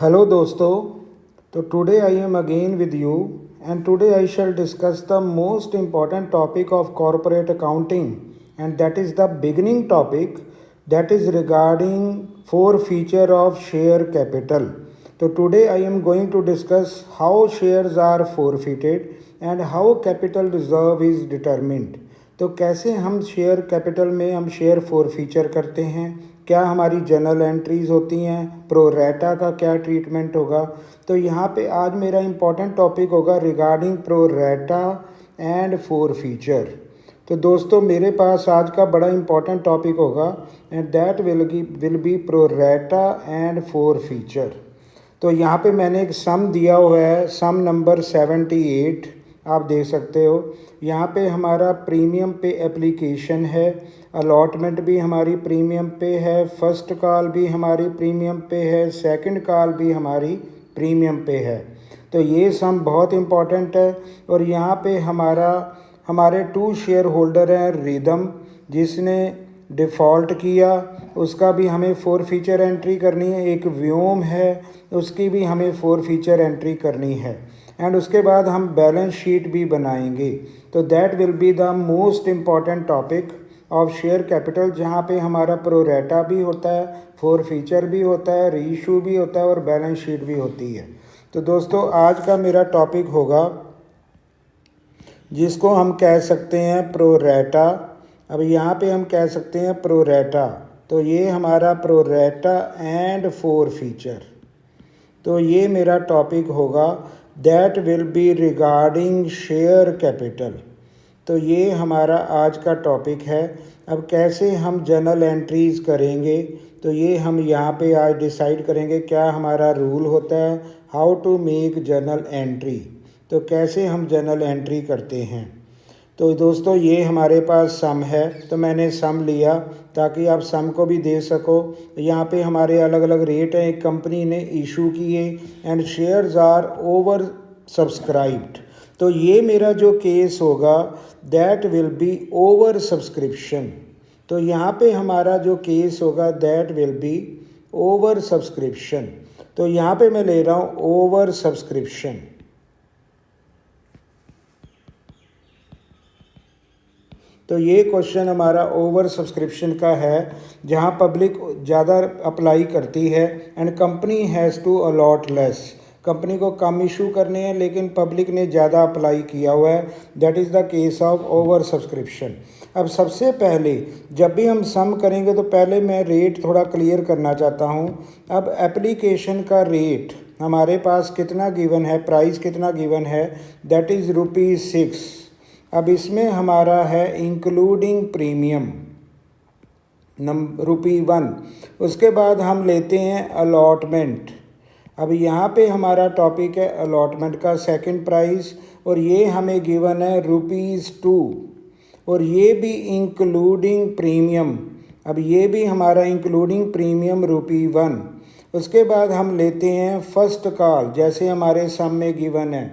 Hello दोस्तों, तो today I am again with you and today I shall discuss the most important topic of corporate accounting and that is the beginning topic that is regarding four feature of share capital. So today I am going to discuss how shares are forfeited and how capital reserve is determined. तो कैसे हम share capital में हम share forfeiture करते हैं, क्या हमारी journal entries होती हैं, प्रो रेटा का क्या ट्रीटमेंट होगा। तो यहाँ पे आज मेरा इम्पॉर्टेंट टॉपिक होगा रिगार्डिंग प्रो रेटा एंड फॉरफीचर। तो दोस्तों मेरे पास आज का बड़ा इम्पॉर्टेंट टॉपिक होगा and that will B pro रेटा एंड फॉरफीचर। तो यहाँ पे मैंने एक सम दिया हुआ है, सम नंबर 78 आप देख सकते हो। यहाँ पे हमारा प्रीमियम पे एप्लीकेशन है, अलॉटमेंट भी हमारी प्रीमियम पे है, फर्स्ट कॉल भी हमारी प्रीमियम पे है, सेकंड कॉल भी हमारी प्रीमियम पे है। तो ये सम बहुत इम्पॉर्टेंट है। और यहाँ पे हमारे 2 शेयर होल्डर हैं, रिदम जिसने डिफ़ॉल्ट किया उसका भी हमें फॉरफीचर एंट्री करनी है, एक व्योम है उसकी भी हमें फॉरफीचर एंट्री करनी है एंड उसके बाद हम बैलेंस शीट भी बनाएंगे। तो that will be the most important topic of share capital, जहाँ पे हमारा प्रो रेटा भी होता है, फॉरफीचर भी होता है, रीइशू भी होता है और बैलेंस शीट भी होती है। तो दोस्तों आज का मेरा टॉपिक होगा जिसको हम कह सकते हैं प्रो रेटा। अब यहाँ पे हम कह सकते हैं प्रो रेटा, तो ये हमारा प्रो रेटा एंड फॉरफीचर। तो ये मेरा टॉपिक होगा that will B regarding share capital. तो ये हमारा आज का टॉपिक है। अब कैसे हम जर्नल एंट्रीज करेंगे, तो ये हम यहाँ पे आज डिसाइड करेंगे क्या हमारा रूल होता है, how to make journal entry. तो कैसे हम जर्नल एंट्री करते हैं। तो दोस्तों ये हमारे पास सम है, तो मैंने सम लिया ताकि आप सम को भी दे सको। यहाँ पे हमारे अलग अलग रेट हैं, एक कंपनी ने इशू किए and shares are oversubscribed. तो ये मेरा जो केस होगा that will be oversubscription. तो यहाँ पे हमारा जो केस होगा that will be oversubscription. तो यहाँ पे मैं ले रहा हूँ ओवर सब्सक्रिप्शन। तो ये क्वेश्चन हमारा ओवर सब्सक्रिप्शन का है, जहाँ पब्लिक ज़्यादा अप्लाई करती है and company has to allot less. Company को कम इशू करने हैं लेकिन पब्लिक ने ज़्यादा अप्लाई किया हुआ है, that is the case of over subscription. अब सबसे पहले जब भी हम सम करेंगे तो पहले मैं रेट थोड़ा क्लियर करना चाहता हूँ। अब एप्लीकेशन का रेट हमारे पास कितना गिवन है, प्राइस कितना गिवन है, दैट इज़ ₹6। अब इसमें हमारा है इंक्लूडिंग प्रीमियम ₹1। उसके बाद हम लेते हैं अलॉटमेंट। अब यहाँ पे हमारा टॉपिक है अलॉटमेंट का सेकंड प्राइस और ये हमें गिवन है ₹2 और ये भी इंक्लूडिंग प्रीमियम। अब ये भी हमारा इंक्लूडिंग प्रीमियम ₹1। उसके बाद हम लेते हैं फर्स्ट कॉल, जैसे हमारे सम में गिवन है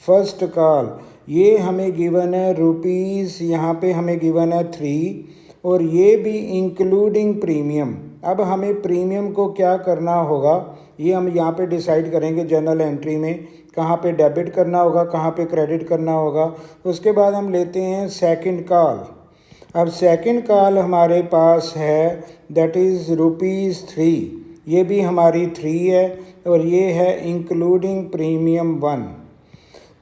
फर्स्ट कॉल, ये हमें गिवन है रुपीज़, यहाँ पे हमें गिवन है 3 और ये भी इंक्लूडिंग प्रीमियम। अब हमें प्रीमियम को क्या करना होगा ये हम यहाँ पे डिसाइड करेंगे जर्नल एंट्री में, कहाँ पे डेबिट करना होगा, कहाँ पे क्रेडिट करना होगा। उसके बाद हम लेते हैं सेकंड कॉल। अब सेकंड कॉल हमारे पास है दैट इज़ ₹3, ये भी हमारी 3 है और ये है इंक्लूडिंग प्रीमियम 1।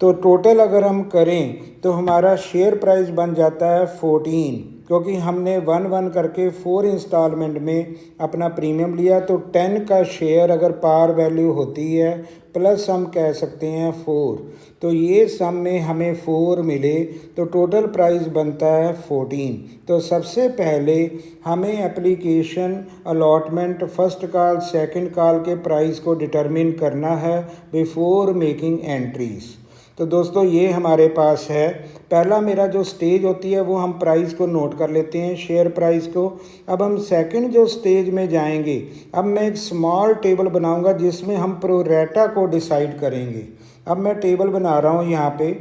तो टोटल अगर हम करें तो हमारा शेयर प्राइस बन जाता है 14, क्योंकि हमने 1 करके 4 इंस्टॉलमेंट में अपना प्रीमियम लिया। तो 10 का शेयर अगर पार वैल्यू होती है प्लस हम कह सकते हैं 4, तो ये सम में हमें 4 मिले तो टोटल प्राइस बनता है 14। तो सबसे पहले हमें application, allotment, first call, second call के प्राइस को डिटरमिन करना है बिफोर मेकिंग एंट्रीज। तो दोस्तों ये हमारे पास है। पहला मेरा जो स्टेज होती है वो हम प्राइस को नोट कर लेते हैं, शेयर प्राइस को। अब हम सेकंड जो स्टेज में जाएंगे, अब मैं एक स्मॉल टेबल बनाऊंगा जिसमें हम प्रो रेटा को डिसाइड करेंगे। अब मैं टेबल बना रहा हूँ यहाँ पे।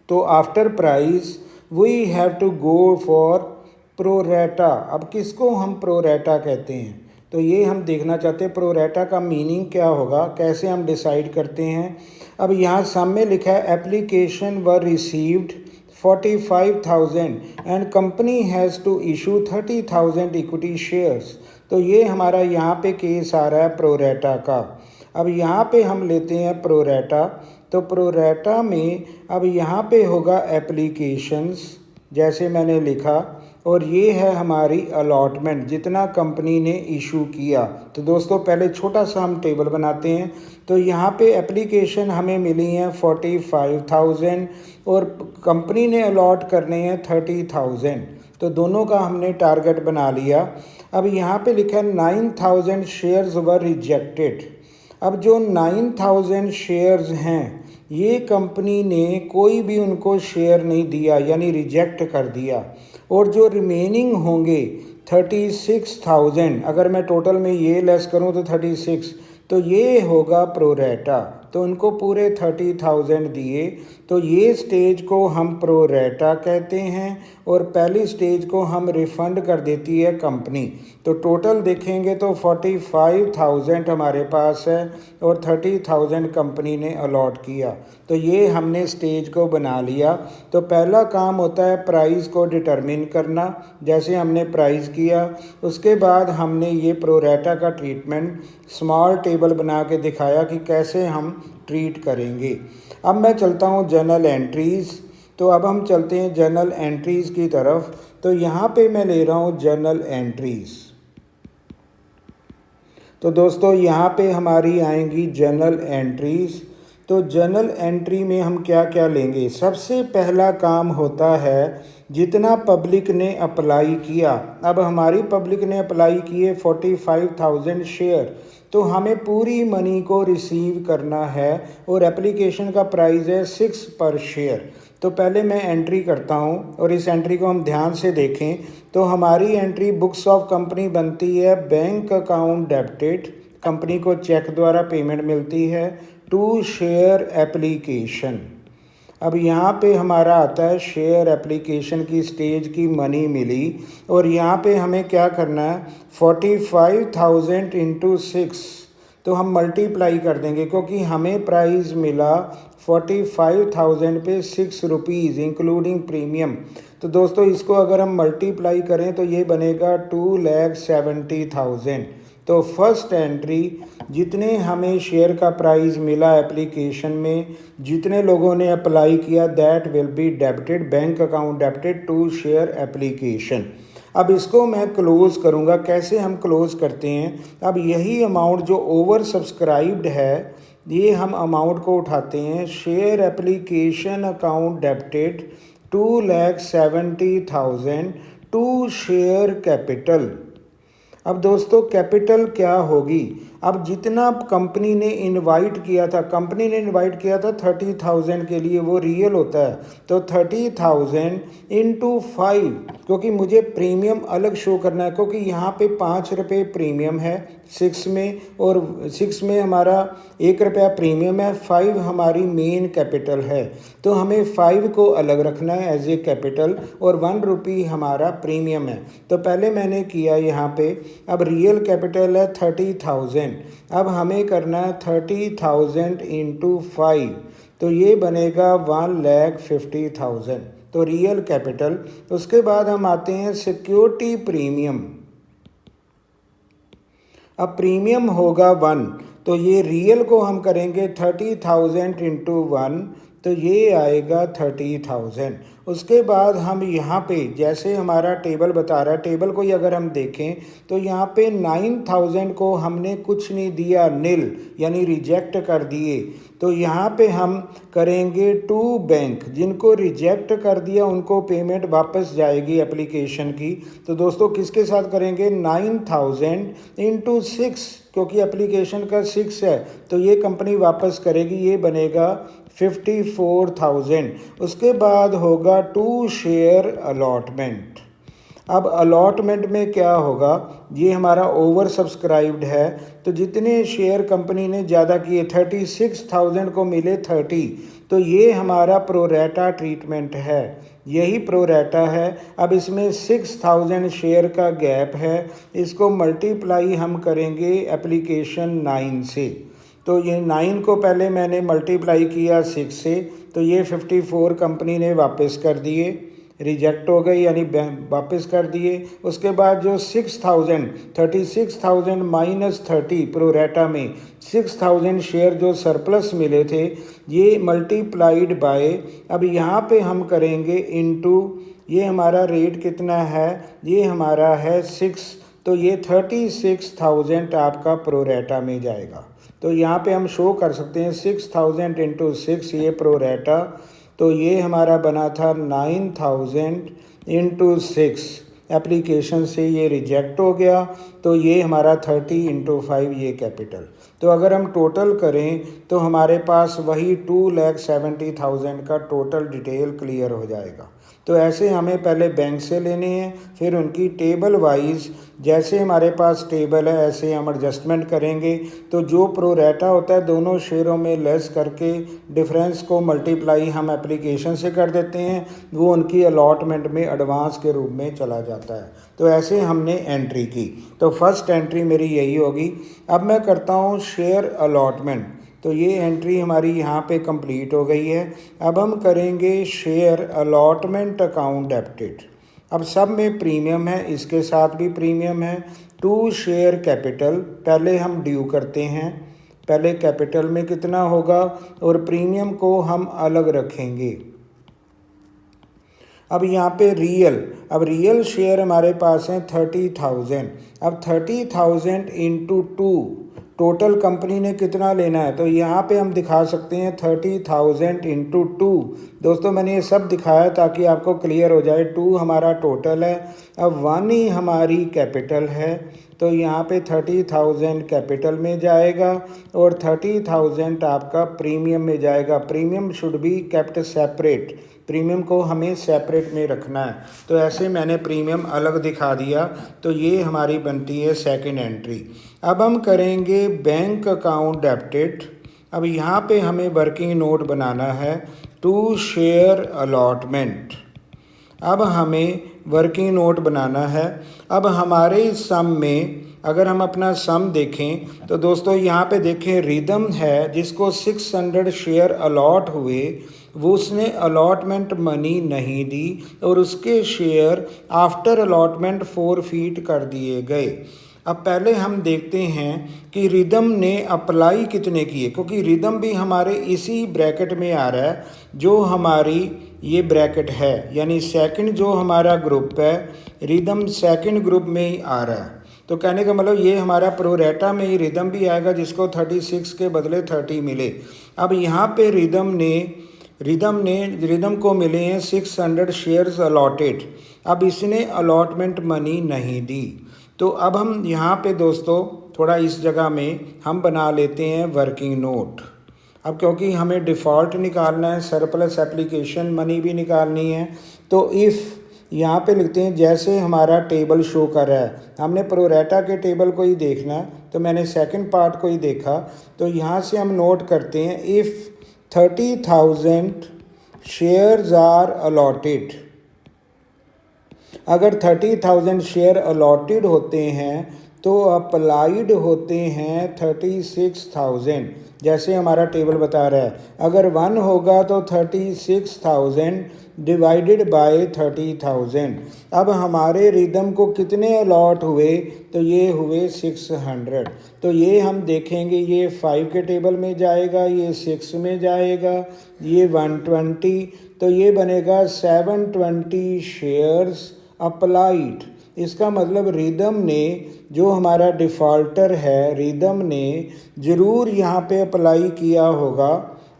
तो after price we have to go for pro rata. अब किसको हम प्रो रेटा कहते हैं, तो ये हम देखना चाहते हैं प्रोरेटा का मीनिंग क्या होगा, कैसे हम डिसाइड करते हैं। अब यहाँ सामने लिखा है application were received 45,000 and company has to issue 30,000 equity shares. तो ये हमारा यहाँ पे केस आ रहा है प्रोरेटा का। अब यहाँ पे हम लेते हैं प्रोरेटा। तो प्रोरेटा में अब यहाँ पे होगा एप्लीकेशंस जैसे मैंने लिखा, और ये है हमारी अलॉटमेंट जितना कंपनी ने इशू किया। तो दोस्तों पहले छोटा सा हम टेबल बनाते हैं। तो यहाँ पे एप्लीकेशन हमें मिली हैं 45,000 और कंपनी ने अलॉट करने हैं 30,000। तो दोनों का हमने टारगेट बना लिया। अब यहाँ पे लिखा है 9,000 शेयर्स वर रिजेक्टेड। अब जो 9,000 शेयर्स हैं ये कंपनी ने कोई भी उनको शेयर नहीं दिया, यानी रिजेक्ट कर दिया। और जो रिमेनिंग होंगे 36,000, अगर मैं टोटल में ये लेस करूं तो 36, तो ये होगा प्रोरेटा। तो उनको पूरे 30,000 दिए। तो ये स्टेज को हम प्रोरेटा कहते हैं और पहली स्टेज को हम रिफ़ंड कर देती है कंपनी। तो टोटल देखेंगे तो 45,000 हमारे पास है और 30,000 कंपनी ने अलॉट किया। तो ये हमने स्टेज को बना लिया। तो पहला काम होता है प्राइस को डिटरमिन करना, जैसे हमने प्राइस किया। उसके बाद हमने ये प्रोरेटा का ट्रीटमेंट स्मॉल टेबल बना के दिखाया कि कैसे हम ट्रीट करेंगे। अब मैं चलता हूँ जर्नल एंट्रीज़। तो अब हम चलते हैं जर्नल एंट्रीज़ की तरफ। तो यहाँ पे मैं ले रहा हूँ जर्नल एंट्रीज़। तो दोस्तों यहाँ पे हमारी आएंगी जर्नल एंट्रीज़। तो जर्नल एंट्री में हम क्या क्या लेंगे। सबसे पहला काम होता है जितना पब्लिक ने अप्लाई किया। अब हमारी पब्लिक ने अप्लाई किए 45,000 शेयर, तो हमें पूरी मनी को रिसीव करना है और एप्लीकेशन का प्राइस है 6 पर शेयर। तो पहले मैं एंट्री करता हूं और इस एंट्री को हम ध्यान से देखें। तो हमारी एंट्री बुक्स ऑफ कंपनी बनती है बैंक अकाउंट डेबिटेड, कंपनी को चेक द्वारा पेमेंट मिलती है, टू शेयर एप्लीकेशन। अब यहाँ पे हमारा आता है शेयर एप्लीकेशन की स्टेज की मनी मिली और यहाँ पे हमें क्या करना है 45,000 इंटू 6। तो हम मल्टीप्लाई कर देंगे क्योंकि हमें प्राइस मिला 45,000 पे 6 रुपीज़ इंक्लूडिंग प्रीमियम। तो दोस्तों इसको अगर हम मल्टीप्लाई करें तो ये बनेगा 2,70,000। तो फर्स्ट एंट्री जितने हमें शेयर का प्राइस मिला एप्लीकेशन में, जितने लोगों ने अप्लाई किया, that will be debited, bank account debited to share application. अब इसको मैं क्लोज़ करूँगा। कैसे हम क्लोज़ करते हैं। अब यही अमाउंट जो ओवर सब्सक्राइब्ड है ये हम अमाउंट को उठाते हैं। Share application account debited 2,70,000 to share capital. अब दोस्तों कैपिटल क्या होगी। अब जितना कंपनी ने इनवाइट किया था, कंपनी ने इनवाइट किया था 30,000 के लिए, वो रियल होता है। तो 30,000 इंटू 5, क्योंकि मुझे प्रीमियम अलग शो करना है क्योंकि यहाँ पे 5 रुपये प्रीमियम है 6 में, और 6 में हमारा 1 रुपया प्रीमियम है, 5 हमारी मेन कैपिटल है। तो हमें 5 को अलग रखना है एज ए कैपिटल और 1 रुपी हमारा प्रीमियम है। तो पहले मैंने किया यहाँ पे। अब रियल कैपिटल है 30,000। अब हमें करना है 30,000 इंटू 5, तो ये बनेगा 1,50,000। तो रियल कैपिटल। उसके बाद हम आते हैं सिक्योरिटी प्रीमियम। अब प्रीमियम होगा 1, तो ये रियल को हम करेंगे 30,000 इंटू 1, तो ये आएगा 30,000। उसके बाद हम यहाँ पे जैसे हमारा टेबल बता रहा है, टेबल को ही अगर हम देखें तो यहाँ पे 9,000 को हमने कुछ नहीं दिया, नील, यानी रिजेक्ट कर दिए। तो यहाँ पे हम करेंगे टू बैंक, जिनको रिजेक्ट कर दिया उनको पेमेंट वापस जाएगी एप्लीकेशन की। तो दोस्तों किसके साथ करेंगे 9,000 इंटू 6, क्योंकि एप्लीकेशन का 6 है तो ये कंपनी वापस करेगी, ये बनेगा 54,000। उसके बाद होगा टू शेयर अलॉटमेंट। अब अलॉटमेंट में क्या होगा, ये हमारा ओवर सब्सक्राइब्ड है, तो जितने शेयर कंपनी ने ज़्यादा किए 36,000 को मिले 30, तो ये हमारा प्रोरेटा ट्रीटमेंट है, यही प्रोरेटा है। अब इसमें 6000 शेयर का गैप है, इसको मल्टीप्लाई हम करेंगे एप्लीकेशन 9 से। तो ये 9 को पहले मैंने मल्टीप्लाई किया 6 से, तो ये 54 कंपनी ने वापस कर दिए, रिजेक्ट हो गए यानी वापस कर दिए। उसके बाद जो 6000 36,000 माइनस 30 प्रोरेटा में 6000 शेयर जो सरप्लस मिले थे, ये मल्टीप्लाइड बाय, अब यहाँ पे हम करेंगे इनटू, ये हमारा रेट कितना है, ये हमारा है 6, तो ये 36,000 आपका प्रोरेटा में जाएगा। तो यहाँ पे हम शो कर सकते हैं 6000 इंटू 6, ये प्रोरेटा, तो ये हमारा बना था 9000 इंटू 6, एप्लीकेशन से ये रिजेक्ट हो गया, तो ये हमारा 30 इंटू 5 ये कैपिटल। तो अगर हम टोटल करें तो हमारे पास वही 2,70,000 का टोटल डिटेल क्लियर हो जाएगा। तो ऐसे हमें पहले बैंक से लेने हैं, फिर उनकी टेबल वाइज, जैसे हमारे पास टेबल है ऐसे हम एडजस्टमेंट करेंगे। तो जो प्रोरेटा होता है दोनों शेयरों में लेस करके डिफरेंस को मल्टीप्लाई हम एप्लीकेशन से कर देते हैं, वो उनकी अलॉटमेंट में एडवांस के रूप में चला जाता है। तो ऐसे हमने एंट्री की, तो फर्स्ट एंट्री मेरी यही होगी। अब मैं करता हूँ शेयर अलॉटमेंट, तो ये एंट्री हमारी यहाँ पे कंप्लीट हो गई है। अब हम करेंगे शेयर अलॉटमेंट अकाउंट डेबिटेड। अब सब में प्रीमियम है, इसके साथ भी प्रीमियम है। 2 शेयर कैपिटल पहले हम ड्यू करते हैं, पहले कैपिटल में कितना होगा और प्रीमियम को हम अलग रखेंगे। अब यहाँ पे रियल, अब रियल शेयर हमारे पास हैं 30,000। अब 30,000 इंटू 2, टोटल कंपनी ने कितना लेना है, तो यहाँ पे हम दिखा सकते हैं 30,000 इंटू 2। दोस्तों मैंने ये सब दिखाया ताकि आपको क्लियर हो जाए। 2 हमारा टोटल है, अब 1 ही हमारी कैपिटल है, तो यहाँ पे 30,000 कैपिटल में जाएगा और 30,000 आपका प्रीमियम में जाएगा। Premium should be kept separate, premium को हमें सेपरेट में रखना है। तो ऐसे मैंने प्रीमियम अलग दिखा दिया, तो ये हमारी बनती है सेकंड एंट्री। अब हम करेंगे बैंक अकाउंट डेबिटेड। अब यहाँ पे हमें वर्किंग नोट बनाना है 2 शेयर अलॉटमेंट। अब हमें वर्किंग नोट बनाना है। अब हमारे सम में अगर हम अपना सम देखें तो दोस्तों यहाँ पे देखें रिदम है जिसको 600 शेयर अलॉट हुए, वो उसने अलॉटमेंट मनी नहीं दी और उसके शेयर आफ्टर अलॉटमेंट फोरफीट कर दिए गए। अब पहले हम देखते हैं कि रिदम ने अप्लाई कितने किए, क्योंकि रिदम भी हमारे इसी ब्रैकेट में आ रहा है जो हमारी ये ब्रैकेट है, यानी सेकंड जो हमारा ग्रुप है रिदम सेकंड ग्रुप में ही आ रहा है। तो कहने का मतलब ये हमारा प्रोरेटा में ही रिदम भी आएगा जिसको 36 के बदले 30 मिले। अब यहाँ पे रिदम को मिले हैं 600 शेयर्स अलॉटेड। अब इसने अलॉटमेंट मनी नहीं दी, तो अब हम यहाँ पे दोस्तों थोड़ा इस जगह में हम बना लेते हैं वर्किंग नोट। अब क्योंकि हमें डिफ़ॉल्ट निकालना है, सरप्लस एप्लीकेशन मनी भी निकालनी है, तो इफ़ यहाँ पे लिखते हैं जैसे हमारा टेबल शो कर रहा है, हमने प्रोरेटा के टेबल को ही देखना है, तो मैंने सेकंड पार्ट को ही देखा। तो यहाँ से हम नोट करते हैं इफ़ 30,000 शेयर्स आर अलॉटेड, अगर 30,000 शेयर अलॉटेड होते हैं तो अप्लाइड होते हैं 36,000, जैसे हमारा टेबल बता रहा है। अगर 1 होगा तो 36,000 डिवाइडेड बाय 30,000। अब हमारे रिदम को कितने अलॉट हुए, तो ये हुए 600। तो ये हम देखेंगे ये 5 के टेबल में जाएगा, ये 6 में जाएगा, ये 120, तो ये बनेगा 720 शेयर्स अप्लाइड। इसका मतलब रिदम ने, जो हमारा डिफ़ॉल्टर है, रिदम ने ज़रूर यहाँ पे अप्लाई किया होगा।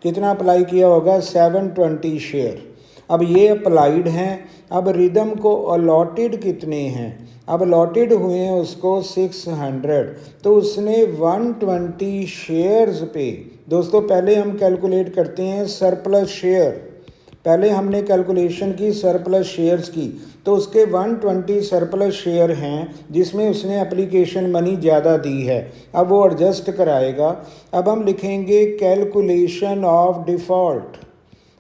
कितना अप्लाई किया होगा? 720 शेयर। अब ये अप्लाइड हैं। अब रिदम को अलॉटेड कितने हैं? अब अलॉटेड हुए हैं उसको 600, तो उसने 120 शेयर्स पे, दोस्तों पहले हम कैलकुलेट करते हैं सरप्लस शेयर। पहले हमने कैलकुलेशन की सरप्लस शेयर्स की, तो उसके 120 सरप्लस शेयर हैं जिसमें उसने एप्लीकेशन मनी ज़्यादा दी है। अब वो एडजस्ट कराएगा। अब हम लिखेंगे कैलकुलेशन ऑफ डिफ़ॉल्ट।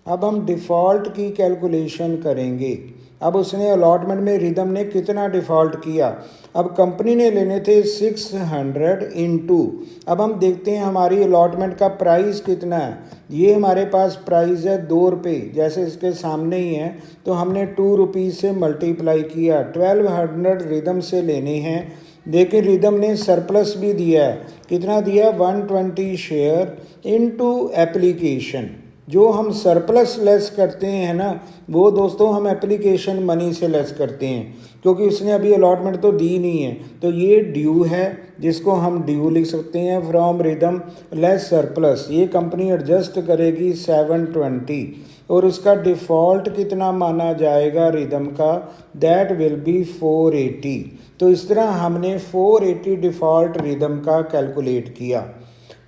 अब हम डिफ़ॉल्ट की कैलकुलेशन करेंगे। अब उसने अलॉटमेंट में रिदम ने कितना डिफ़ॉल्ट किया। अब कंपनी ने लेने थे 600 इंटू, अब हम देखते हैं हमारी अलॉटमेंट का प्राइस कितना है। ये हमारे पास प्राइस है 2 रुपये, जैसे इसके सामने ही है, तो हमने 2 रुपीज़ से मल्टीप्लाई किया। 1200 रिदम से लेने हैं, लेकिन रिदम ने सरप्लस भी दिया है। कितना दिया? 120 शेयर इनटू एप्लीकेशन। जो हम सरप्लस लेस करते हैं ना, वो दोस्तों हम एप्लीकेशन मनी से लेस करते हैं, क्योंकि उसने अभी अलॉटमेंट तो दी नहीं है। तो ये ड्यू है, जिसको हम ड्यू लिख सकते हैं फ्रॉम रिदम लेस सरप्लस। ये कंपनी एडजस्ट करेगी 720, और उसका डिफ़ॉल्ट कितना माना जाएगा रिदम का? That will B 480। तो इस तरह हमने 480 डिफ़ॉल्ट रिदम का कैलकुलेट किया।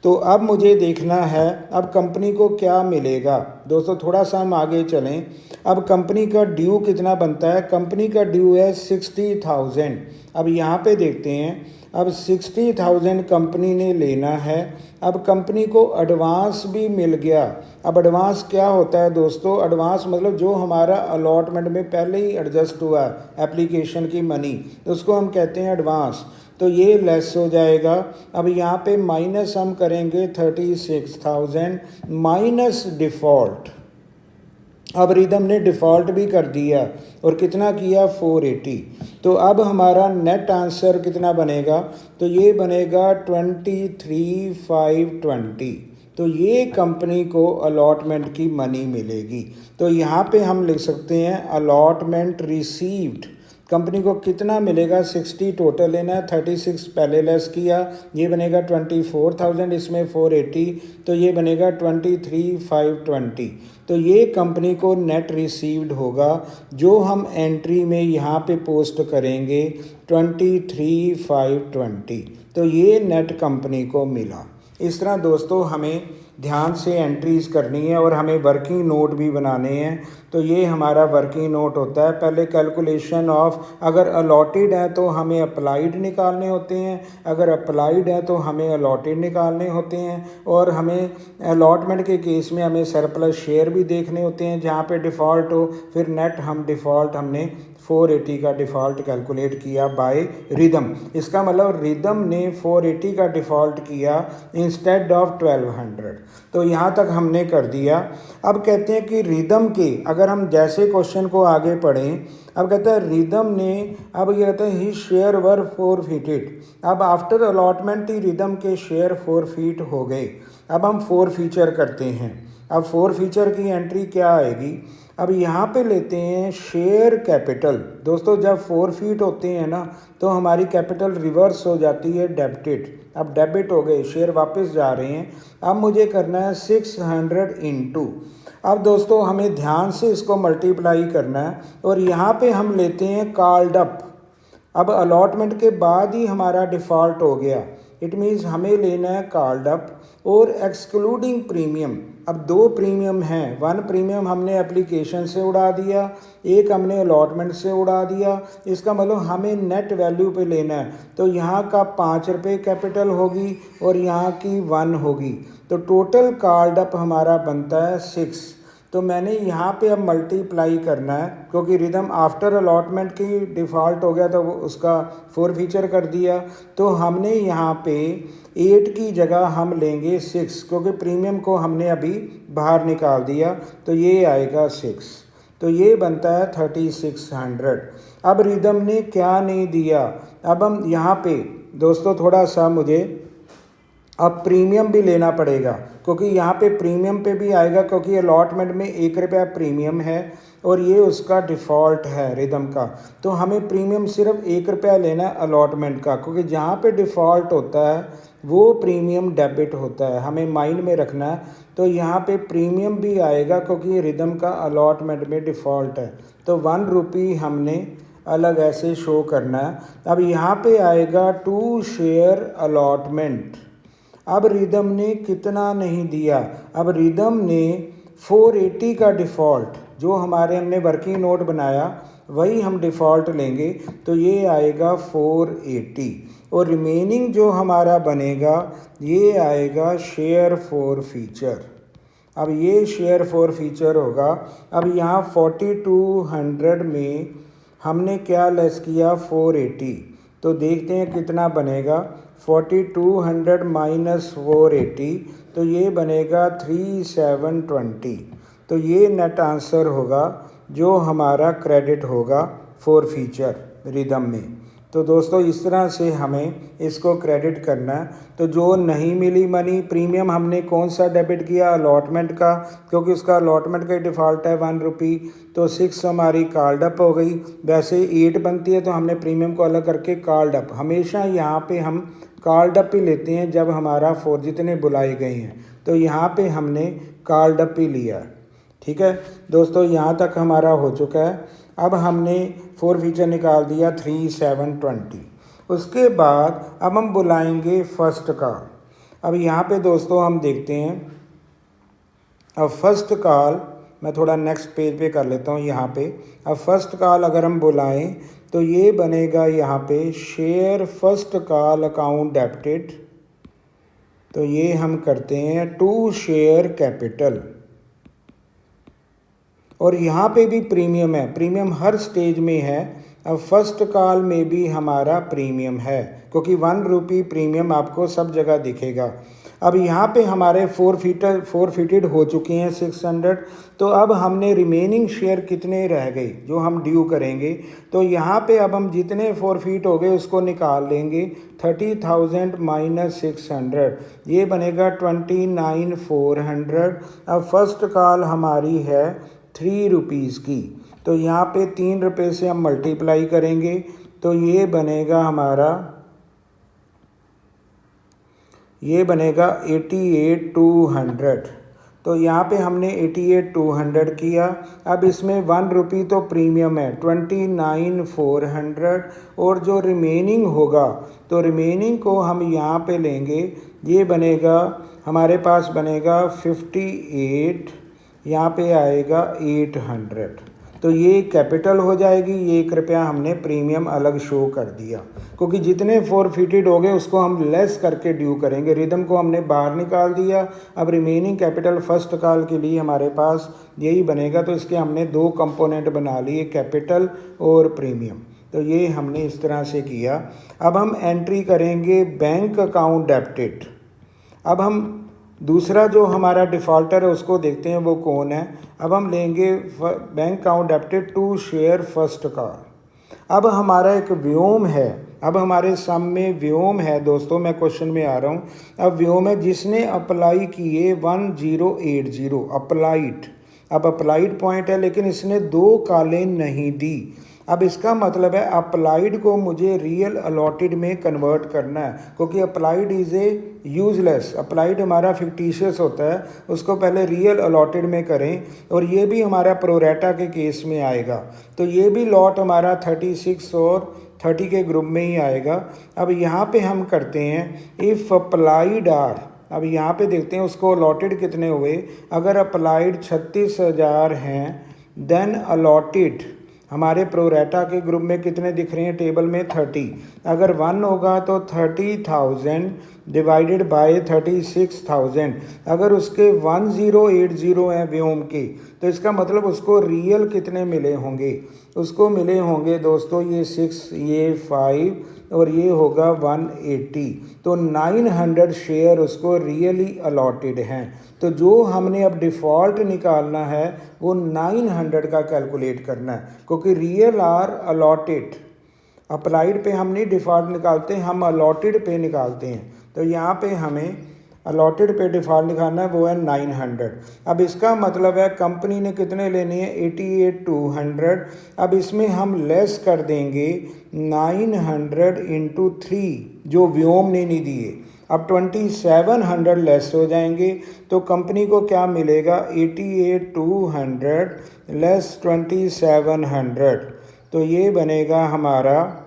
तो अब मुझे देखना है अब कंपनी को क्या मिलेगा। दोस्तों थोड़ा सा हम आगे चलें। अब कंपनी का ड्यू कितना बनता है? कंपनी का ड्यू है 60,000। अब यहाँ पे देखते हैं, अब 60,000 कंपनी ने लेना है। अब कंपनी को एडवांस भी मिल गया। अब एडवांस क्या होता है दोस्तों? एडवांस मतलब जो हमारा अलॉटमेंट में पहले ही एडजस्ट हुआ है एप्लीकेशन की मनी, तो उसको हम कहते हैं एडवांस। तो ये लेस हो जाएगा। अब यहाँ पे माइनस हम करेंगे 36,000 माइनस डिफ़ॉल्ट। अब रिदम ने डिफ़ॉल्ट भी कर दिया, और कितना किया? 480। तो अब हमारा नेट आंसर कितना बनेगा? तो ये बनेगा 23,520। तो ये कंपनी को अलॉटमेंट की मनी मिलेगी। तो यहाँ पे हम लिख सकते हैं अलॉटमेंट रिसीव्ड। कंपनी को कितना मिलेगा? 60 टोटल लेना है, 36 पहले लेस किया, ये बनेगा 24,000, इसमें 480, तो ये बनेगा 23,520। तो ये कंपनी को नेट रिसीव्ड होगा, जो हम एंट्री में यहाँ पे पोस्ट करेंगे 23,520। तो ये नेट कंपनी को मिला। इस तरह दोस्तों हमें ध्यान से एंट्रीज़ करनी है, और हमें वर्किंग नोट भी बनाने हैं। तो ये हमारा वर्किंग नोट होता है। पहले कैलकुलेशन ऑफ, अगर अलॉटेड है तो हमें अप्लाइड निकालने होते हैं, अगर अप्लाइड है तो हमें अलॉटेड निकालने होते हैं, और हमें अलॉटमेंट के केस में हमें सरप्लस शेयर भी देखने होते हैं जहाँ पे डिफ़ॉल्ट हो। फिर नेट हम डिफ़ॉल्ट हमने 480 का डिफ़ॉल्ट कैलकुलेट किया बाय रिदम। इसका मतलब रिदम ने 480 का डिफ़ॉल्ट किया इंस्टेड ऑफ 1200। तो यहाँ तक हमने कर दिया। अब कहते हैं कि रिदम के, अगर हम जैसे क्वेश्चन को आगे पढ़ें, अब कहता है रिदम ने, अब ये कहते हैं ही शेयर वर फोरफिटेड। अब आफ्टर अलॉटमेंट ही रिदम के शेयर फोरफीट हो गए। अब हम फोर फीचर करते हैं। अब फोर फीचर की एंट्री क्या आएगी? अब यहाँ पे लेते हैं शेयर कैपिटल। दोस्तों जब फोरफीट होते हैं ना, तो हमारी कैपिटल रिवर्स हो जाती है डेबिटेड। अब डेबिट हो गए, शेयर वापस जा रहे हैं। अब मुझे करना है 600 इंटू। अब दोस्तों हमें ध्यान से इसको मल्टीप्लाई करना है, और यहाँ पे हम लेते हैं कॉल्ड अप। अब अलॉटमेंट के बाद ही हमारा डिफ़ॉल्ट हो गया, इट मीन्स हमें लेना है कॉल्ड अप और एक्सक्लूडिंग प्रीमियम। अब दो प्रीमियम हैं, वन प्रीमियम हमने एप्लीकेशन से उड़ा दिया, एक हमने अलॉटमेंट से उड़ा दिया। इसका मतलब हमें नेट वैल्यू पे लेना है। तो यहाँ का 5 रुपये कैपिटल होगी और यहाँ की 1 होगी। तो टोटल कॉल्ड अप हमारा बनता है 6। तो मैंने यहाँ पे अब मल्टीप्लाई करना है, क्योंकि रिदम आफ्टर अलॉटमेंट की डिफ़ॉल्ट हो गया तो उसका फोर फीचर कर दिया। तो हमने यहाँ पे 8 की जगह हम लेंगे 6, क्योंकि प्रीमियम को हमने अभी बाहर निकाल दिया। तो ये आएगा 6, तो ये बनता है 3600। अब रिदम ने क्या नहीं दिया। अब हम यहाँ पे दोस्तों थोड़ा सा मुझे अब प्रीमियम भी लेना पड़ेगा, क्योंकि यहाँ पे प्रीमियम पे भी आएगा, क्योंकि अलॉटमेंट में 1 रुपया प्रीमियम है और ये उसका डिफ़ॉल्ट है रिदम का। तो हमें प्रीमियम सिर्फ 1 रुपया लेना है अलॉटमेंट का, क्योंकि जहाँ पे डिफ़ॉल्ट होता है वो प्रीमियम डेबिट होता है, हमें माइंड में रखना है। तो यहाँ पे प्रीमियम भी आएगा, क्योंकि रिदम का अलॉटमेंट में डिफ़ॉल्ट है। तो 1 रुपी हमने अलग ऐसे शो करना है। अब यहाँ पे आएगा 2 शेयर अलॉटमेंट। अब रिदम ने कितना नहीं दिया। अब रिदम ने 480 का डिफ़ॉल्ट, जो हमारे हमने वर्किंग नोट बनाया वही हम डिफ़ॉल्ट लेंगे। तो ये आएगा 480, और रिमेनिंग जो हमारा बनेगा ये आएगा शेयर फोर फीचर। अब ये शेयर फॉर फीचर होगा। अब यहाँ 4200 में हमने क्या लेस किया 480, तो देखते हैं कितना बनेगा। 4200 माइनस 480 तो ये बनेगा 3720। तो ये नेट आंसर होगा जो हमारा क्रेडिट होगा फॉर फीचर रिदम में। तो दोस्तों इस तरह से हमें इसको क्रेडिट करना है। तो जो नहीं मिली मनी प्रीमियम हमने कौन सा डेबिट किया, अलॉटमेंट का, क्योंकि उसका अलॉटमेंट का डिफ़ॉल्ट है 1 रुपी, तो 6 हमारी कॉल्ड अप हो गई। वैसे 8 बनती है तो हमने प्रीमियम को अलग करके कॉल्ड अप, हमेशा यहाँ पे हम कॉल्ड अप ही लेते हैं जब हमारा 4 जितने बुलाए गए हैं, तो यहाँ पे हमने कॉल्ड अप ही लिया। ठीक है दोस्तों, यहाँ तक हमारा हो चुका है। अब हमने 4 फीचर निकाल दिया 3720। उसके बाद अब हम बुलाएंगे फर्स्ट कॉल। अब यहाँ पे दोस्तों हम देखते हैं, अब फर्स्ट कॉल मैं थोड़ा नेक्स्ट पेज पे कर लेता हूँ यहाँ पे। अब फर्स्ट कॉल अगर हम बुलाएं तो ये बनेगा यहाँ पे share first call account debited. तो ये हम करते हैं टू शेयर कैपिटल, और यहाँ पे भी प्रीमियम है, प्रीमियम हर स्टेज में है। अब फर्स्ट कॉल में भी हमारा प्रीमियम है क्योंकि 1 रुपी प्रीमियम आपको सब जगह दिखेगा। अब यहाँ पे हमारे 4 फीटेड हो चुके हैं 600। तो अब हमने रिमेनिंग शेयर कितने रह गए जो हम ड्यू करेंगे, तो यहाँ पे अब हम जितने 4 फीट हो गए उसको निकाल लेंगे। 30,000 माइनस 600 ये बनेगा 29,400। अब फर्स्ट कॉल हमारी है 3 रुपीज़ की, तो यहाँ पे 3 रुपये से हम मल्टीप्लाई करेंगे तो ये बनेगा हमारा, ये बनेगा 88,200। तो यहाँ पे हमने 88,200 किया। अब इसमें 1 रुपी तो प्रीमियम है 29,400, और जो रिमेनिंग होगा तो रिमेनिंग को हम यहाँ पे लेंगे। ये बनेगा हमारे पास बनेगा 58, यहाँ पे आएगा 800। तो ये कैपिटल हो जाएगी। ये 1 रुपया हमने प्रीमियम अलग शो कर दिया क्योंकि जितने 4 फीटेड हो गए उसको हम लेस करके ड्यू करेंगे। रिदम को हमने बाहर निकाल दिया। अब रिमेनिंग कैपिटल फर्स्ट कॉल के लिए हमारे पास यही बनेगा। तो इसके हमने 2 कंपोनेंट बना लिए, कैपिटल और प्रीमियम। तो ये हमने इस तरह से किया। अब हम एंट्री करेंगे बैंक अकाउंट डेबिटेड। अब हम दूसरा जो हमारा डिफ़ॉल्टर है उसको देखते हैं वो कौन है। अब हम लेंगे bank account debited to share first call. अब हमारा एक व्योम है, अब हमारे सामने व्योम है दोस्तों, मैं क्वेश्चन में आ रहा हूँ। अब व्योम है जिसने अप्लाई किए 1080 अप्लाइड। अब अप्लाइड पॉइंट है लेकिन इसने 2 कॉलें नहीं दी। अब इसका मतलब है अप्लाइड को मुझे रियल अलॉटेड में कन्वर्ट करना है क्योंकि applied is a useless. Applied हमारा फिक्टिशियस होता है, उसको पहले रियल अलॉटेड में करें, और ये भी हमारा प्रोरेटा के केस में आएगा। तो ये भी लॉट हमारा 36 और 30 के ग्रुप में ही आएगा। अब यहाँ पे हम करते हैं इफ़ अप्लाइड आर। अब यहाँ पे देखते हैं उसको अलॉटेड कितने हुए। अगर अप्लाइड 36,000 हैं देन अलॉटेड हमारे प्रोरेटा के ग्रुप में कितने दिख रहे हैं टेबल में 30। अगर 1 होगा तो 30,000 डिवाइडेड बाय 36,000। अगर उसके 1080 हैं व्योम के तो इसका मतलब उसको रियल कितने मिले होंगे, उसको मिले होंगे दोस्तों ये 6, ये 5 और ये होगा 180। तो 900 शेयर उसको रियली अलॉटेड हैं। तो जो हमने अब डिफ़ॉल्ट निकालना है वो 900 का कैलकुलेट करना है क्योंकि रियल आर अलॉटेड। अप्लाइड पे हम नहीं डिफ़ॉल्ट निकालते, हम अलॉटेड पे निकालते हैं। तो यहाँ पे हमें अलॉटेड पे डिफ़ॉल्ट निकालना है, वो है 900। अब इसका मतलब है कंपनी ने कितने लेने हैं 88,200। अब इसमें हम लेस कर देंगे 900 इंटू 3 जो व्योम ने नहीं दिए। अब 2700 लेस हो जाएंगे तो कंपनी को क्या मिलेगा 88,200 लेस 2700। तो ये बनेगा हमारा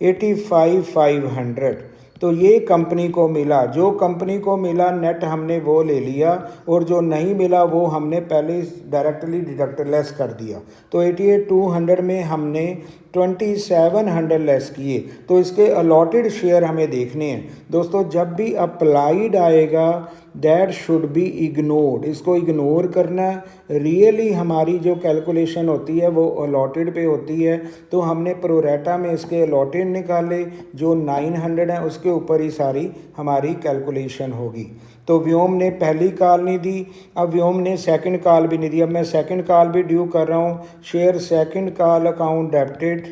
85,500। तो ये कंपनी को मिला, जो कंपनी को मिला नेट हमने वो ले लिया, और जो नहीं मिला वो हमने पहले डायरेक्टली डिडक्ट लेस कर दिया। तो 88,200 में हमने 2700 लेस किए, तो इसके अलॉटेड शेयर हमें देखने हैं दोस्तों। जब भी अप्लाइड आएगा दैट शुड बी इग्नोर्ड, इसको इग्नोर करना है। रियली हमारी जो कैलकुलेशन होती है वो अलॉटेड पे होती है, तो हमने प्रोरेटा में इसके अलॉटेड निकाले, जो 900 है उसके ऊपर ही सारी हमारी कैलकुलेशन होगी। तो व्योम ने पहली कॉल नहीं दी, अब व्योम ने सेकंड कॉल भी नहीं दी। अब मैं सेकंड कॉल भी ड्यू कर रहा हूँ। Share second call account debited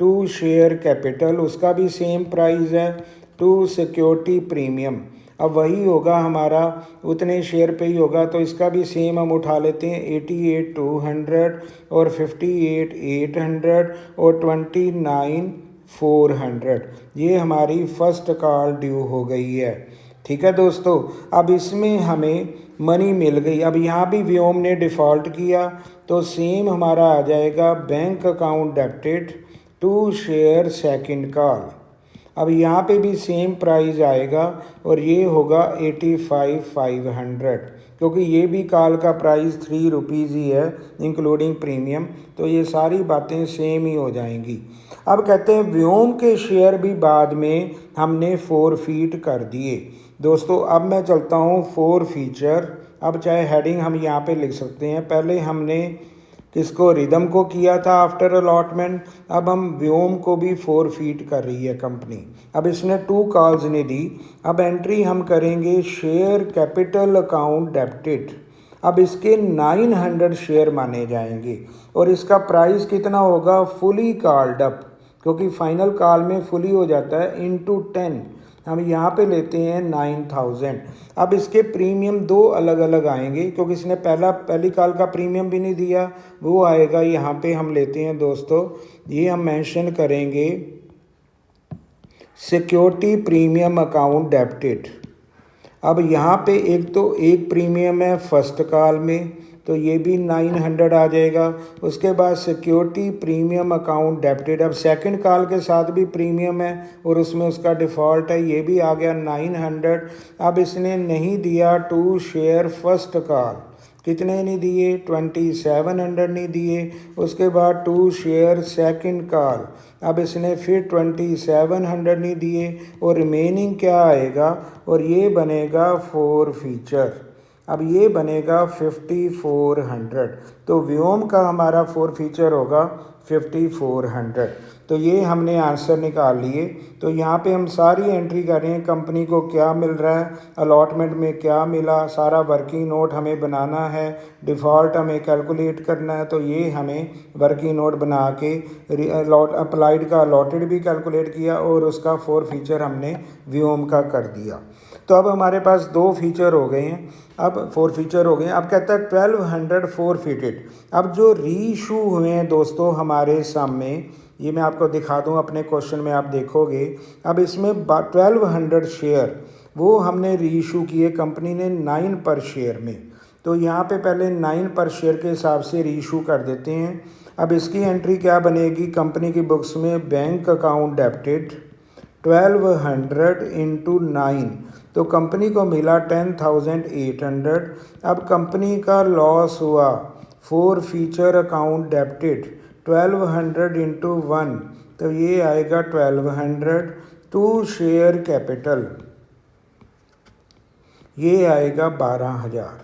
to share capital, उसका भी सेम प्राइस है, टू सिक्योरिटी प्रीमियम। अब वही होगा हमारा, उतने शेयर पे ही होगा, तो इसका भी सेम हम उठा लेते हैं 88,200 और 58,800 और 29,400। ये हमारी फर्स्ट कॉल ड्यू हो गई है। ठीक है दोस्तों, अब इसमें हमें मनी मिल गई। अब यहाँ भी व्योम ने डिफ़ॉल्ट किया, तो सेम हमारा आ जाएगा bank account debited to share second call. अब यहाँ पे भी सेम प्राइस आएगा और ये होगा 85,500, क्योंकि ये भी कॉल का प्राइस 3 रुपीज़ ही है इंक्लूडिंग प्रीमियम, तो ये सारी बातें सेम ही हो जाएंगी। अब कहते हैं व्योम के शेयर भी बाद में हमने फॉरफीट कर दिए दोस्तों। अब मैं चलता हूँ फोर फीचर। अब चाहे हेडिंग हम यहाँ पे लिख सकते हैं। पहले हमने किसको, रिदम को किया था आफ्टर अलॉटमेंट, अब हम व्योम को भी फॉरफीट कर रही है कंपनी। अब इसने 2 कॉल्स ने दी। अब एंट्री हम करेंगे शेयर कैपिटल अकाउंट डेबिटेड। अब इसके 900 शेयर माने जाएंगे और इसका प्राइस कितना होगा, फुली कॉल्ड अप, क्योंकि फाइनल कॉल में फुली हो जाता है, इनटू 10। हम यहाँ पे लेते हैं 9,000। अब इसके प्रीमियम 2 अलग अलग आएंगे, क्योंकि इसने पहली कॉल का प्रीमियम भी नहीं दिया, वो आएगा यहाँ पे। हम लेते हैं दोस्तों, ये हम मेंशन करेंगे सिक्योरिटी प्रीमियम अकाउंट डेबिटेड। अब यहाँ पे एक प्रीमियम है फर्स्ट कॉल में, तो ये भी 900 आ जाएगा। उसके बाद सिक्योरिटी प्रीमियम अकाउंट डेबिटेड, अब सेकंड कॉल के साथ भी प्रीमियम है और उसमें उसका डिफ़ॉल्ट है, ये भी आ गया 900। अब इसने नहीं दिया टू शेयर फर्स्ट कॉल, कितने नहीं दिए, 2700 नहीं दिए। उसके बाद टू शेयर सेकंड कॉल, अब इसने फिर 2700 नहीं दिए और रिमेनिंग क्या आएगा, और ये बनेगा फोर फीचर। अब ये बनेगा 5400, तो व्योम का हमारा फोर फीचर होगा 5400। तो ये हमने आंसर निकाल लिए। तो यहाँ पे हम सारी एंट्री कर रहे हैं, कंपनी को क्या मिल रहा है, अलॉटमेंट में क्या मिला, सारा वर्किंग नोट हमें बनाना है, डिफ़ॉल्ट हमें कैलकुलेट करना है। तो ये हमें वर्किंग नोट बना के अप्लाइड का अलॉटेड भी कैलकुलेट किया और उसका फोर फीचर हमने व्योम का कर दिया। तो अब हमारे पास 2 फीचर हो गए हैं, अब 4 फीचर हो गए हैं। अब कहता है 1200 फॉरफिटेड। अब जो रीइशू हुए हैं दोस्तों हमारे सामने, ये मैं आपको दिखा दूं, अपने क्वेश्चन में आप देखोगे। अब इसमें 1200 शेयर वो हमने रीइशू किए कंपनी ने 9 पर शेयर में, तो यहाँ पे पहले 9 पर शेयर के हिसाब से रीइशू कर देते हैं। अब इसकी एंट्री क्या बनेगी कंपनी की बुक्स में, बैंक अकाउंट डेबिटेड 1200 इंटू 9, तो कंपनी को मिला 10,800। अब कंपनी का लॉस हुआ, four feature account debited 1200 into 1, तो ये आएगा 1200। टू शेयर कैपिटल ये आएगा 12,000।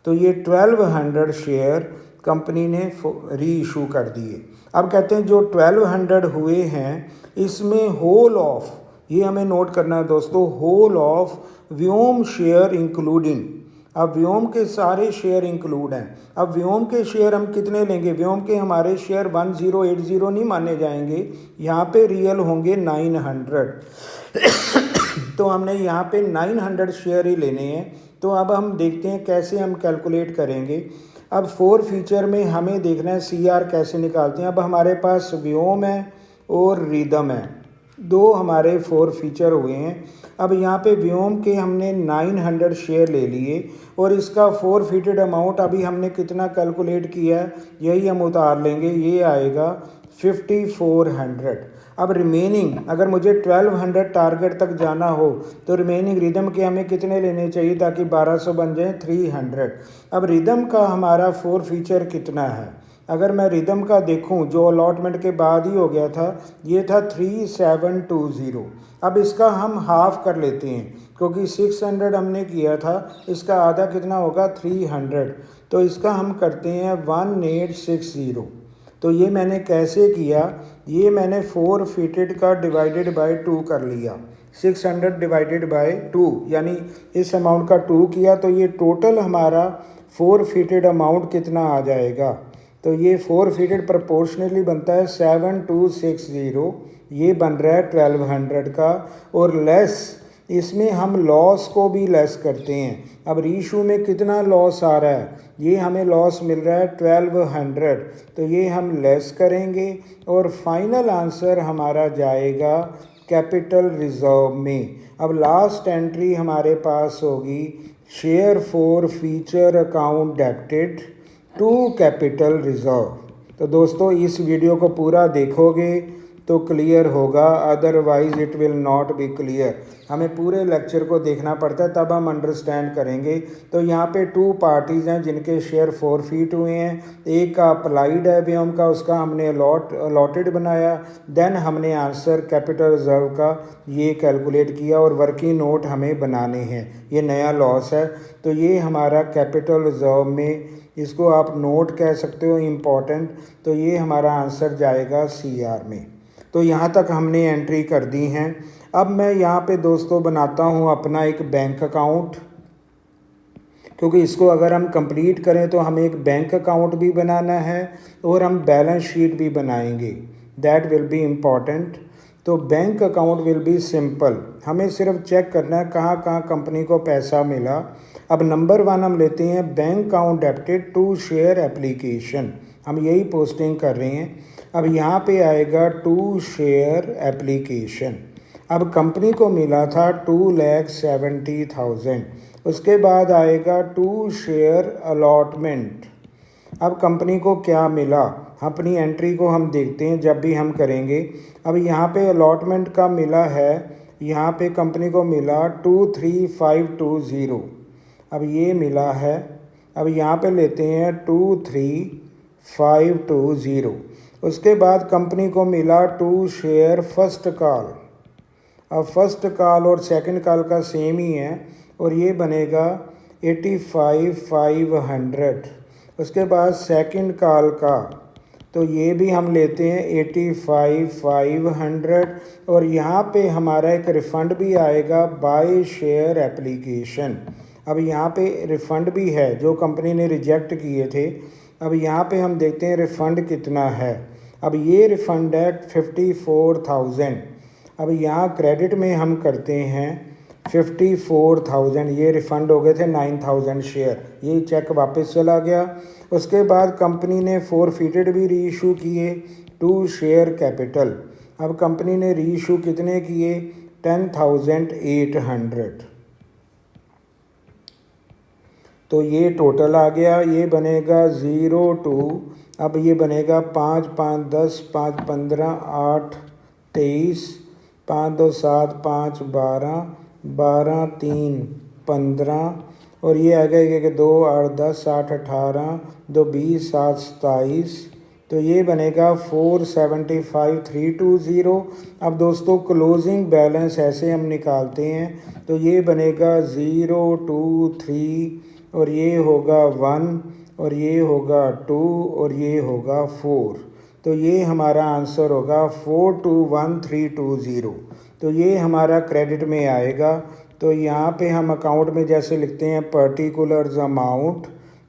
तो ये 1200 शेयर कंपनी ने री इशू कर दिए। अब कहते हैं जो 1200 हुए हैं इसमें होल ऑफ, ये हमें नोट करना है दोस्तों, होल ऑफ व्योम शेयर इंक्लूडिंग। अब व्योम के सारे शेयर इंक्लूड हैं। अब व्योम के शेयर हम कितने लेंगे, व्योम के हमारे शेयर 1080 नहीं माने जाएंगे, यहाँ पे रियल होंगे 900। तो हमने यहाँ पे 900 शेयर ही लेने हैं। तो अब हम देखते हैं कैसे हम कैलकुलेट करेंगे। अब फोर फीचर में हमें देखना है CR कैसे निकालते हैं। अब हमारे पास व्योम है और रिदम है, 2 हमारे फोर फीचर हुए हैं। अब यहाँ पे व्योम के हमने 900 शेयर ले लिए और इसका फोर फीटेड अमाउंट अभी हमने कितना कैलकुलेट किया है यही हम उतार लेंगे, ये आएगा 5400। अब रिमेनिंग अगर मुझे 1200 टारगेट तक जाना हो तो रिमेनिंग रिदम के हमें कितने लेने चाहिए ताकि 1200 बन जाए, 300। अब रिदम का हमारा फोर फीचर कितना है, अगर मैं रिदम का देखूं जो अलॉटमेंट के बाद ही हो गया था, ये था 3720। अब इसका हम हाफ कर लेते हैं क्योंकि 600 हमने किया था, इसका आधा कितना होगा 300, तो इसका हम करते हैं 1860। तो ये मैंने कैसे किया, ये मैंने 4 फीटेड का डिवाइडेड बाय 2 कर लिया, 600 डिवाइडेड बाय 2 यानी इस अमाउंट का 2 किया, तो ये टोटल हमारा 4 फीटेड अमाउंट कितना आ जाएगा। तो ये 4 फीटेड प्रोपोर्शनली बनता है 7260, ये बन रहा है 1200 का। और लेस इसमें हम लॉस को भी लेस करते हैं। अब रीशू में कितना लॉस आ रहा है, ये हमें लॉस मिल रहा है 1200, तो ये हम लेस करेंगे और फाइनल आंसर हमारा जाएगा कैपिटल रिजर्व में। अब लास्ट एंट्री हमारे पास होगी share forfeiture account debited to capital reserve. तो दोस्तों इस वीडियो को पूरा देखोगे तो क्लियर होगा, otherwise it will not be clear. हमें पूरे लेक्चर को देखना पड़ता है तब हम अंडरस्टैंड करेंगे। तो यहाँ पे 2 पार्टीज़ हैं जिनके शेयर फॉरफीट हुए हैं। एक का अप्लाइड है व्योम का, उसका हमने अलॉटेड बनाया। देन हमने आंसर कैपिटल रिजर्व का ये कैलकुलेट किया और वर्किंग नोट हमें बनाने हैं। ये नया लॉस है, तो ये हमारा कैपिटल रिजर्व में, इसको आप नोट कह सकते हो इम्पॉर्टेंट। तो ये हमारा आंसर जाएगा CR में। तो यहाँ तक हमने एंट्री कर दी हैं। अब मैं यहाँ पे दोस्तों बनाता हूँ अपना एक बैंक अकाउंट, क्योंकि इसको अगर हम कंप्लीट करें तो हमें एक बैंक अकाउंट भी बनाना है और हम बैलेंस शीट भी बनाएंगे, दैट विल बी इम्पॉर्टेंट। तो bank account will be simple, हमें सिर्फ चेक करना है कहाँ कहाँ कंपनी को पैसा मिला। अब नंबर 1 हम लेते हैं bank account debited to share application, हम यही पोस्टिंग कर रहे हैं। अब यहाँ पे आएगा टू शेयर एप्लीकेशन। अब कंपनी को मिला था 2,70,000। उसके बाद आएगा टू शेयर अलॉटमेंट। अब कंपनी को क्या मिला, अपनी एंट्री को हम देखते हैं जब भी हम करेंगे। अब यहाँ पे अलॉटमेंट का मिला है, यहाँ पे कंपनी को मिला 23,520। अब ये मिला है, अब यहाँ पे लेते हैं 23,520। उसके बाद कंपनी को मिला टू शेयर फर्स्ट कॉल। अब फर्स्ट कॉल और सेकंड कॉल का सेम ही है और ये बनेगा 85,500। उसके बाद सेकंड कॉल का, तो ये भी हम लेते हैं 85,500 और यहाँ पे हमारा एक रिफ़ंड भी आएगा बाय शेयर एप्लीकेशन। अब यहाँ पे रिफ़ंड भी है जो कंपनी ने रिजेक्ट किए थे। अब यहाँ पे हम देखते हैं रिफ़ंड कितना है। अब ये रिफ़ंड है 54,000। अब यहाँ क्रेडिट में हम करते हैं 54,000, ये रिफ़ंड हो गए थे 9,000 शेयर, ये चेक वापस चला गया। उसके बाद कंपनी ने फॉरफिटेड भी री इशू किए टू शेयर कैपिटल। अब कंपनी ने री इशू कितने किए 10,800। तो ये टोटल आ गया, ये बनेगा 02। अब ये बनेगा 5 5 10 5 15 8 23 5 2 7 5 12 12 3 15 और ये आ गया कि 2 8 10 8 18 2 20 7 27। तो ये बनेगा 475,320। अब दोस्तों क्लोजिंग बैलेंस ऐसे हम निकालते हैं, तो ये बनेगा 0 2 3 और ये होगा 1 और ये होगा 2 और ये होगा 4। तो ये हमारा आंसर होगा 421320। तो ये हमारा क्रेडिट में आएगा। तो यहाँ पे हम अकाउंट में जैसे लिखते हैं पर्टिकुलर्स अमाउंट,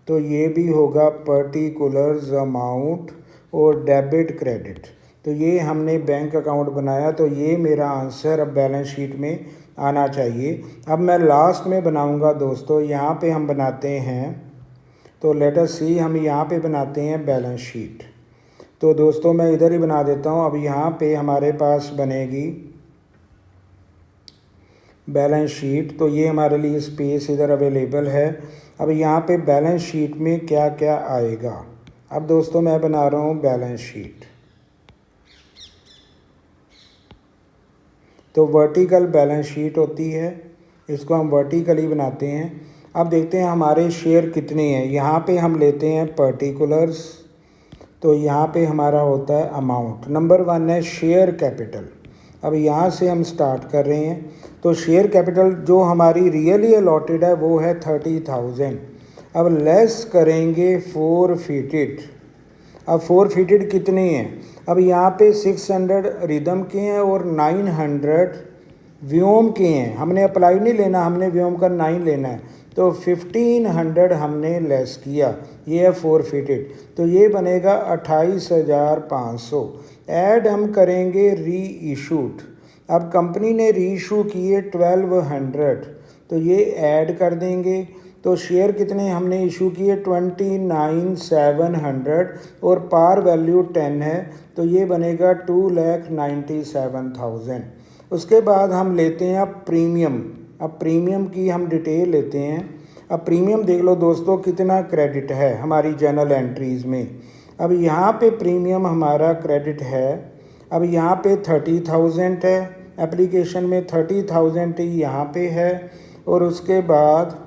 तो ये भी होगा पर्टिकुलर्स अमाउंट और डेबिट क्रेडिट। तो ये हमने बैंक अकाउंट बनाया, तो ये मेरा आंसर अब बैलेंस शीट में आना चाहिए। अब मैं लास्ट में बनाऊंगा दोस्तों, यहाँ पे हम बनाते हैं, तो लेट अस सी, हम यहाँ पे बनाते हैं बैलेंस शीट। तो दोस्तों मैं इधर ही बना देता हूँ। अब यहाँ पे हमारे पास बनेगी बैलेंस शीट, तो ये हमारे लिए स्पेस इधर अवेलेबल है। अब यहाँ पे बैलेंस शीट में क्या क्या आएगा। अब दोस्तों मैं बना रहा हूँ बैलेंस शीट। तो वर्टिकल बैलेंस शीट होती है, इसको हम वर्टिकली बनाते हैं। अब देखते हैं हमारे शेयर कितने हैं। यहाँ पे हम लेते हैं पर्टिकुलर्स, तो यहाँ पे हमारा होता है अमाउंट। नंबर 1 है शेयर कैपिटल। अब यहाँ से हम स्टार्ट कर रहे हैं। तो शेयर कैपिटल जो हमारी रियली अलॉटेड है वो है 30,000। अब लेस करेंगे फोरफिटेड। अब फोरफिटेड कितने हैं? अब यहाँ पे 600 रिदम के हैं और 900 व्योम के हैं। हमने अप्लाई नहीं लेना, हमने व्योम का 9 लेना है। तो 1500 हमने लेस किया, ये है फोरफिटेड। तो ये बनेगा 28,500। ऐड हम करेंगे री इशूड। अब कंपनी ने री इशू किए 1200, तो ये ऐड कर देंगे। तो शेयर कितने हमने इशू किए? 29,700 और पार वैल्यू 10 है, तो ये बनेगा 2,97,000। उसके बाद हम लेते हैं अब प्रीमियम। अब प्रीमियम की हम डिटेल लेते हैं। अब प्रीमियम देख लो दोस्तों कितना क्रेडिट है हमारी जर्नल एंट्रीज़ में। अब यहाँ पे प्रीमियम हमारा क्रेडिट है। अब यहाँ पे 30,000 है, एप्लीकेशन में 30,000 ही यहाँ पे है। और उसके बाद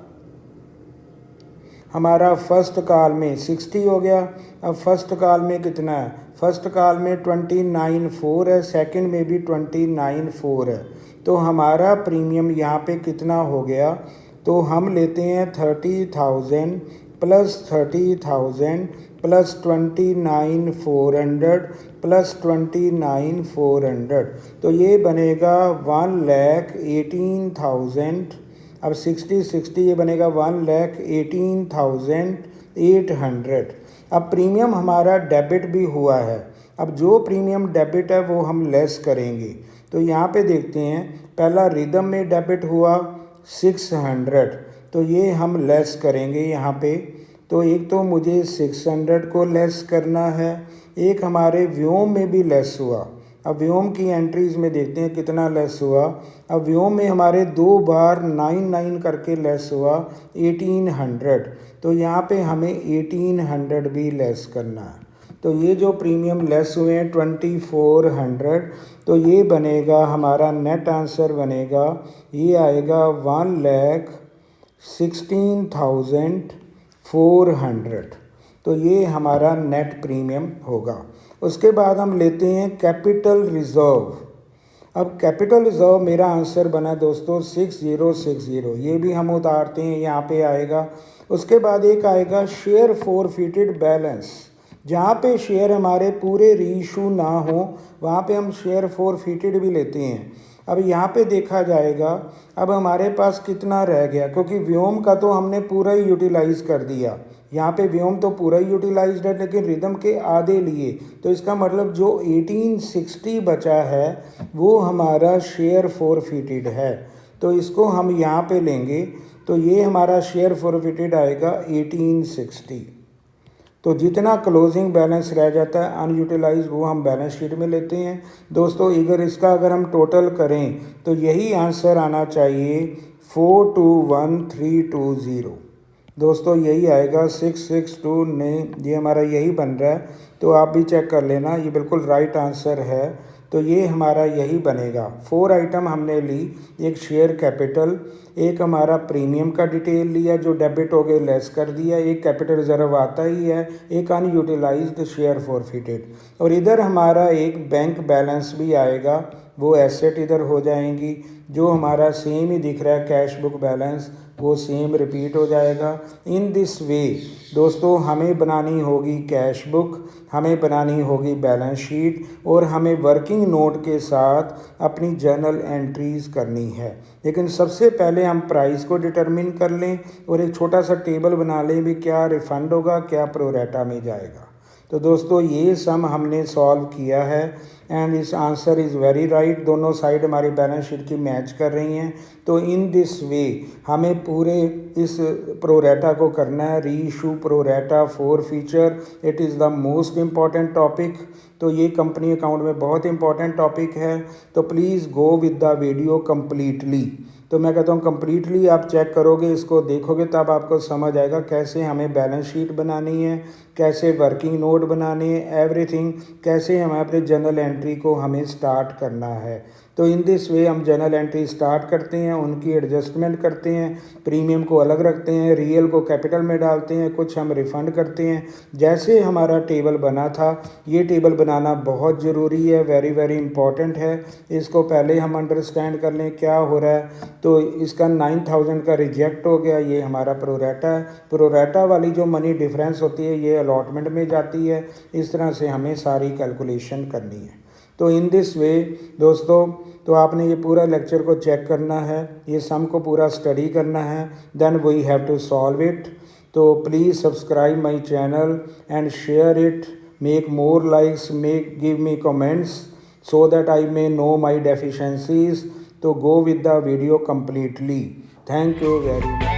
हमारा फर्स्ट कॉल में 60 हो गया। अब फर्स्ट कॉल में कितना है? फर्स्ट कॉल में 29,400 है, सेकंड में भी 29,400 है। तो हमारा प्रीमियम यहाँ पे कितना हो गया? तो हम लेते हैं 30,000 प्लस 30,000 प्लस 29,400 प्लस 29,400, तो ये बनेगा 1,18,000। अब 60 ये बनेगा 1,18,800। अब प्रीमियम हमारा डेबिट भी हुआ है। अब जो प्रीमियम डेबिट है वो हम लेस करेंगे। तो यहाँ पे देखते हैं, पहला रिदम में डेबिट हुआ 600, तो ये हम लेस करेंगे यहाँ पे। तो एक तो मुझे 600 को लेस करना है, एक हमारे व्योम में भी लेस हुआ। अब व्योम की एंट्रीज़ में देखते हैं कितना लेस हुआ। अब व्योम में हमारे 2 बार 9 करके लेस हुआ 1800, तो यहाँ पे हमें 1800 भी लेस करना है। तो ये जो प्रीमियम लेस हुए हैं 2400, तो ये बनेगा हमारा नेट आंसर बनेगा, ये आएगा 1,16,400। तो ये हमारा नेट प्रीमियम होगा। उसके बाद हम लेते हैं कैपिटल रिज़र्व। अब कैपिटल रिज़र्व मेरा आंसर बना दोस्तों 6060, ये भी हम उतारते हैं, यहाँ पे आएगा। उसके बाद एक आएगा शेयर फोरफिटेड बैलेंस। जहाँ पे शेयर हमारे पूरे रीइशू ना हो वहाँ पे हम शेयर फोरफिटेड भी लेते हैं। अब यहाँ पे देखा जाएगा अब हमारे पास कितना रह गया, क्योंकि व्योम का तो हमने पूरा ही यूटिलाइज़ कर दिया। यहाँ पे व्योम तो पूरा ही यूटिलाइज्ड है, लेकिन रिदम के आधे लिए। तो इसका मतलब जो 1860 बचा है वो हमारा शेयर फोरफिटेड है। तो इसको हम यहाँ पे लेंगे, तो ये हमारा शेयर फोरफिटेड आएगा 1860। तो जितना क्लोजिंग बैलेंस रह जाता है अनयूटिलाइज वो हम बैलेंस शीट में लेते हैं दोस्तों। अगर हम टोटल करें तो यही आंसर आना चाहिए 421320 दोस्तों, यही आएगा 662। नहीं, ये हमारा यही बन रहा है, तो आप भी चेक कर लेना, ये बिल्कुल राइट आंसर है। तो ये हमारा यही बनेगा। 4 आइटम हमने ली, एक शेयर कैपिटल, एक हमारा प्रीमियम का डिटेल लिया जो डेबिट हो गए लेस कर दिया, एक कैपिटल रिजर्व आता ही है, एक अनयूटिलाइज्ड शेयर फोरफिटेड, और इधर हमारा एक बैंक बैलेंस भी आएगा, वो एसेट इधर हो जाएंगी। जो हमारा सेम ही दिख रहा है कैश बुक बैलेंस, वो सेम रिपीट हो जाएगा। इन दिस वे दोस्तों हमें बनानी होगी कैश बुक, हमें बनानी होगी बैलेंस शीट, और हमें वर्किंग नोट के साथ अपनी जर्नल एंट्रीज़ करनी है। लेकिन सबसे पहले हम प्राइस को डिटरमिन कर लें और एक छोटा सा टेबल बना लें भी क्या रिफ़ंड होगा, क्या प्रोरेटा में जाएगा। तो दोस्तों ये सम हमने सॉल्व किया है एंड इस आंसर इज़ वेरी राइट। दोनों साइड हमारी बैलेंस शीट की मैच कर रही हैं। तो इन दिस वे हमें पूरे इस प्रोरेटा को करना है, री issue pro rata for feature. It is the most important topic. तो ये कंपनी अकाउंट में बहुत इंपॉर्टेंट टॉपिक है, तो please go with the video completely. तो मैं कहता हूँ कम्प्लीटली आप चेक करोगे, इसको देखोगे, तब आपको समझ आएगा कैसे हमें बैलेंस शीट बनानी है, कैसे वर्किंग नोट बनाने हैं, एवरीथिंग, कैसे हमें अपने जर्नल एंट्री को हमें स्टार्ट करना है। तो इन दिस वे हम जर्नल एंट्री स्टार्ट करते हैं, उनकी एडजस्टमेंट करते हैं, प्रीमियम को अलग रखते हैं, रियल को कैपिटल में डालते हैं, कुछ हम रिफ़ंड करते हैं। जैसे हमारा टेबल बना था, ये टेबल बनाना बहुत ज़रूरी है, वेरी वेरी इंपॉर्टेंट है। इसको पहले हम अंडरस्टैंड कर लें क्या हो रहा है। तो इसका 9000 का रिजेक्ट हो गया, ये हमारा प्रोरेटा है। प्रोरेटा वाली जो मनी डिफरेंस होती है ये अलॉटमेंट में जाती है। इस तरह से हमें सारी कैलकुलेशन करनी है। तो इन दिस वे दोस्तों, तो आपने ये पूरा लेक्चर को चेक करना है, ये सम को पूरा स्टडी करना है, then we have to solve it. तो please subscribe my channel and share it, make more likes, make give me comments so that I may know my deficiencies. तो go with the video completely. Thank you very much.